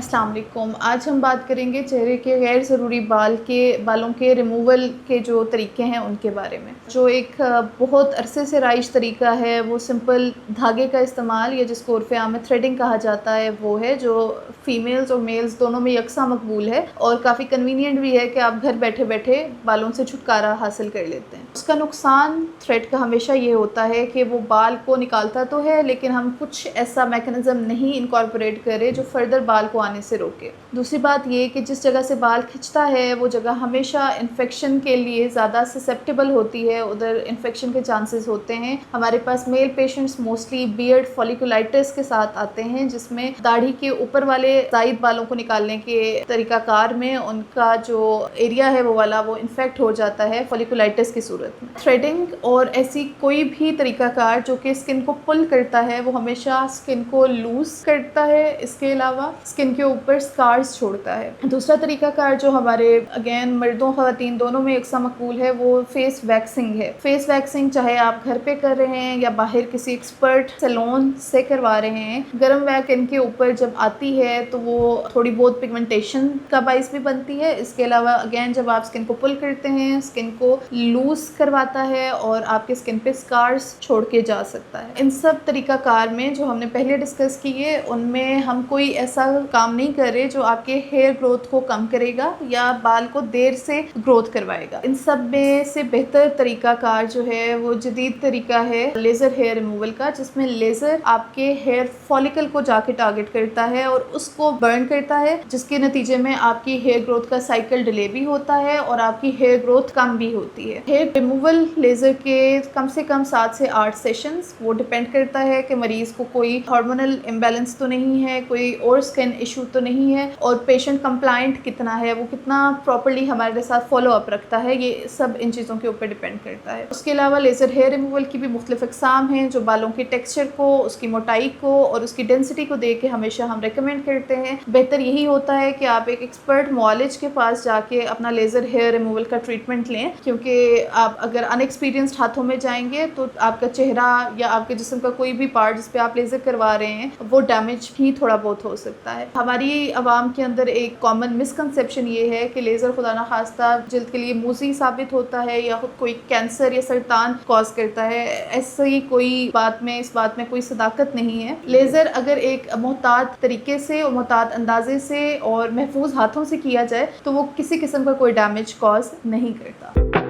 अस्सलाम वालेकुम। आज हम बात करेंगे चेहरे के गैर ज़रूरी बालों के रिमूवल के जो तरीके हैं उनके बारे में। जो एक बहुत अरसे से राइज तरीका है वो सिंपल धागे का इस्तेमाल या जिसको उर्फ़े आम में थ्रेडिंग कहा जाता है वो है, जो फ़ीमेल्स और मेल्स दोनों में यकसा मकबूल है और काफ़ी कन्वीनियंट भी है कि आप घर बैठे बैठे बालों से छुटकारा हासिल कर लेते हैं। उसका नुकसान थ्रेड का हमेशा ये होता है कि वो बाल को निकालता तो है लेकिन हम कुछ ऐसा मैकेनिज़्म नहीं इनकॉर्पोरेट करें जो फर्दर बाल को आने से रोके। दूसरी बात ये कि जिस जगह से बाल खिंचता है वो जगह हमेशा इन्फेक्शन के लिए ज़्यादा ससेप्टेबल होती है, उधर इन्फेक्शन के चांसेस होते हैं। हमारे पास male patients mostly beard folliculitis के साथ आते हैं, जिसमें दाढ़ी के ऊपर वाले ज़ायद बालों को निकालने के तरीकाकार में उनका जो एरिया है वो वाला वो इन्फेक्ट हो जाता है फॉलिकुलाइटिस की सूरत में। थ्रेडिंग और ऐसी कोई भी तरीकाकार जो कि स्किन को पुल करता है वो हमेशा स्किन को लूज करता है, इसके अलावा स्किन के ऊपर स्कार्स छोड़ता है। दूसरा तरीकाकार जो हमारे अगेन मर्दों ख़वातीन दोनों में यकसा मकबूल है वो फेस वैक्सिंग है। फेस वैक्सिंग चाहे आप घर पे कर रहे हैं या बाहर किसी एक्सपर्ट सैलून से करवा रहे हैं, गर्म वैक इनके ऊपर जब आती है तो वो थोड़ी बहुत पिगमेंटेशन का बाइस भी बनती है। इसके अलावा अगेन जब आप स्किन को पुल करते हैं स्किन को लूज करवाता है और आपके स्किन पे स्कार्स छोड़ के जा सकता है। इन सब तरीकाकार में जो हमने पहले डिस्कस किए उनमें हम कोई ऐसा काम नहीं कर रहे जो आपके हेयर ग्रोथ को कम करेगा या बाल को देर से ग्रोथ करवाएगा। इन सब में से बेहतर तरीकाकार जो है वो जदीद तरीका है लेज़र हेयर रिमूवल का, जिसमें लेज़र आपके हेयर फॉलिकल को जाके टारगेट करता है और उसको बर्न करता है, जिसके नतीजे में आपकी हेयर ग्रोथ का साइकिल डिले भी होता है और आपकी हेयर ग्रोथ कम भी होती है। हेयर रिमूवल लेज़र के कम से कम 7 से 8 सेशंस, वो डिपेंड करता है कि मरीज़ को कोई हार्मोनल इम्बैलेंस तो नहीं है, कोई और स्किन इशू तो नहीं है और पेशेंट कंप्लाइंट कितना है, वो कितना प्रॉपर्ली हमारे साथ फॉलो अप रखता है, ये सब इन चीज़ों के ऊपर डिपेंड करता है। उसके अलावा लेज़र हेयर रिमूवल की भी मुख्तलिफ अक़साम हैं जो बालों के टेक्सचर को, उसकी मोटाई को और उसकी डेंसिटी को देख के हमेशा हम रिकमेंड करते हैं। बेहतर यही होता है कि आप एक एक्सपर्ट मुआलिज के पास जाके अपना लेज़र हेयर रिमूवल का ट्रीटमेंट लें, क्योंकि आप अगर अनएक्सपीरियंस्ड हाथों में जाएंगे तो आपका चेहरा या आपके जिस्म का कोई भी पार्ट जिस पे आप लेज़र करवा रहे हैं वो डैमेज भी थोड़ा बहुत हो सकता है। हमारी आवाम के अंदर एक कॉमन मिसकंसेप्शन ये है कि लेज़र खुदा न खास्ता जिल्द के लिए मूज़ी साबित होता है या कोई कैंसर या सरतान कॉज करता है। ऐसी कोई इस बात में कोई सदाकत नहीं है। लेज़र अगर एक मोहतात तरीके से और मोहतात अंदाजे से और महफूज हाथों से किया जाए तो वो किसी किस्म का कोई डैमेज कॉज नहीं करता।